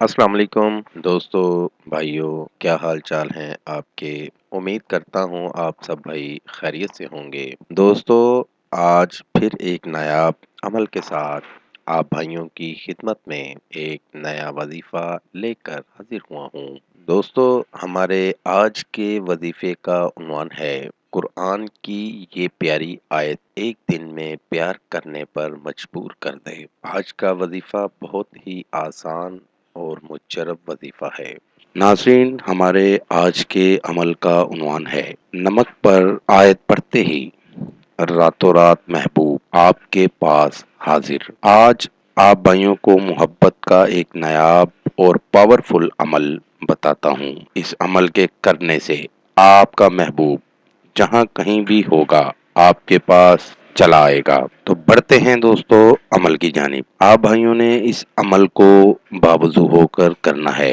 السلام علیکم دوستو، بھائیوں، کیا حال چال ہیں آپ کے؟ امید کرتا ہوں آپ سب بھائی خیریت سے ہوں گے۔ دوستو، آج پھر ایک نایاب عمل کے ساتھ آپ بھائیوں کی خدمت میں ایک نیا وظیفہ لے کر حاضر ہوا ہوں۔ دوستو، ہمارے آج کے وظیفے کا عنوان ہے قرآن کی یہ پیاری آیت ایک دن میں پیار کرنے پر مجبور کر دے۔ آج کا وظیفہ بہت ہی آسان اور مجرب وظیفہ ہے۔ ناظرین، ہمارے آج کے عمل کا عنوان ہے نمک پر آیت پڑھتے ہی راتوں رات محبوب آپ کے پاس حاضر۔ آج آپ بھائیوں کو محبت کا ایک نایاب اور پاورفل عمل بتاتا ہوں۔ اس عمل کے کرنے سے آپ کا محبوب جہاں کہیں بھی ہوگا آپ کے پاس چلا آئے گا۔ تو بڑھتے ہیں دوستو عمل کی جانب۔ آپ بھائیوں نے اس عمل کو باوضو ہو کر کرنا ہے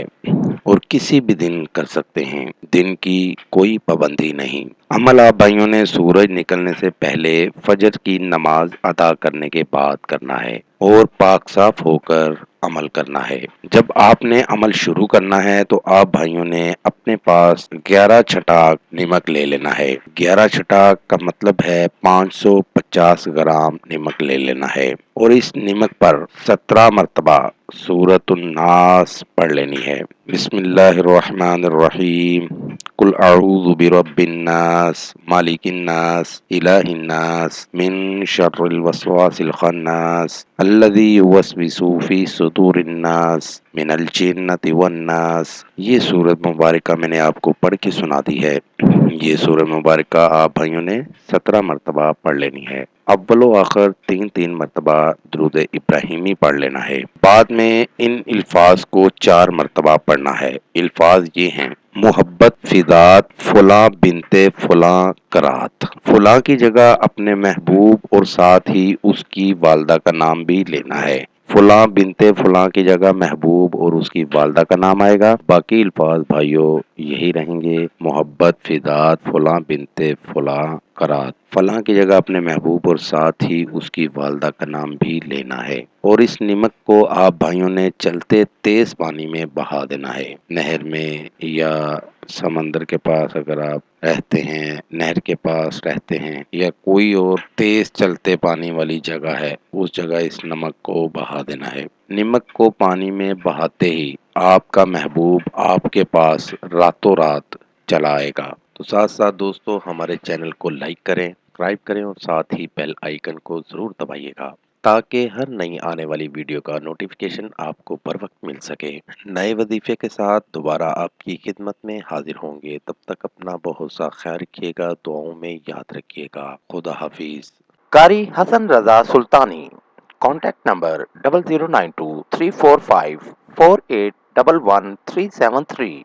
اور کسی بھی دن کر سکتے ہیں، دن کی کوئی پابندی نہیں۔ عمل آپ بھائیوں نے سورج نکلنے سے پہلے فجر کی نماز ادا کرنے کے بعد کرنا ہے اور پاک صاف ہو کر عمل کرنا ہے۔ جب آپ نے عمل شروع کرنا ہے تو آپ بھائیوں نے اپنے پاس 11 چھٹاک نمک لے لینا ہے۔ 11 چھٹاک کا مطلب ہے 550 گرام نمک لے لینا ہے اور اس نمک پر 17 مرتبہ سورۃ الناس پڑھ لینی ہے۔ بسم اللہ الرحمن الرحیم، قل اعوذ برب الناس، مالک الناس، الہ الناس، من شر الوسواس الخناس، الذی یوسوس فی صدور الناس، من الجنۃ والناس۔ یہ سورت مبارکہ میں نے آپ کو پڑھ کے سنا دی ہے۔ یہ سورہ مبارکہ آپ بھائیوں نے 17 مرتبہ پڑھ لینی ہے۔ اول و آخر 3 مرتبہ درود ابراہیمی پڑھ لینا ہے۔ بعد میں ان الفاظ کو 4 مرتبہ پڑھنا ہے۔ الفاظ یہ ہیں: محبت فدات فلاں بنت فلاں کرات۔ فلاں کی جگہ اپنے محبوب اور ساتھ ہی اس کی والدہ کا نام بھی لینا ہے۔ فلاں بنت فلاں کی جگہ محبوب اور اس کی والدہ کا نام آئے گا۔ باقی الفاظ بھائیوں یہی رہیں گے: محبت فدات فلاں بنت فلاں کرات۔ فلاں کی جگہ اپنے محبوب اور ساتھ ہی اس کی والدہ کا نام بھی لینا ہے اور اس نمک کو آپ بھائیوں نے چلتے تیز پانی میں بہا دینا ہے۔ نہر میں یا سمندر کے پاس اگر آپ رہتے ہیں، نہر کے پاس رہتے ہیں یا کوئی اور تیز چلتے پانی والی جگہ ہے، اس جگہ اس نمک کو بہا دینا ہے۔ نمک کو پانی میں بہاتے ہی آپ کا محبوب آپ کے پاس راتوں رات چلا آئے گا۔ تو ساتھ ساتھ دوستو ہمارے چینل کو لائک کریں، سبسکرائب کریں اور ساتھ ہی بیل آئیکن کو ضرور دبائیے گا تاکہ ہر نئی آنے والی ویڈیو کا نوٹیفیکیشن آپ کو بر وقت مل سکے۔ نئے وظیفے کے ساتھ دوبارہ آپ کی خدمت میں حاضر ہوں گے۔ تب تک اپنا بہت سا خیال رکھیے گا، دعاؤں میں یاد رکھیے گا۔ خدا حافظ۔ قاری حسن رضا سلطانی، کانٹیکٹ نمبر 0092 345 4811 373۔